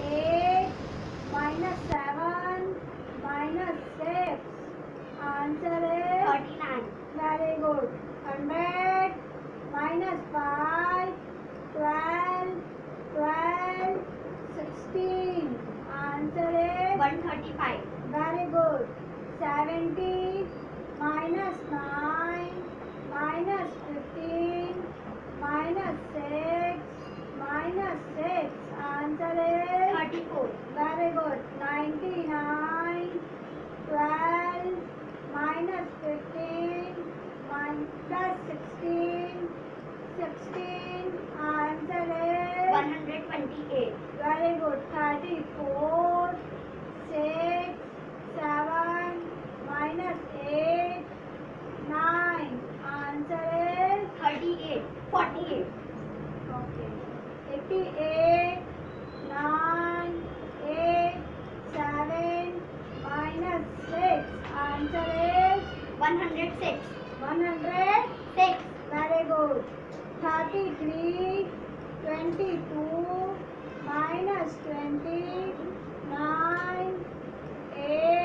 8 minus 7 minus 6. Answer is 39. very good. 100 minus 5, 12, 12, 16. Answer is 135. very good. 70 minus 9 minus 15 minus 6 minus 6. Answer is 34. very good. 99 12 minus 15 plus 16 16. Answer is 128. very good. 34 6 7 minus 8 9. Answer is 38. 48. okay. 88 9 8 7 minus 6. Answer is 106. 106. Very good. 33 22 minus 20 9 8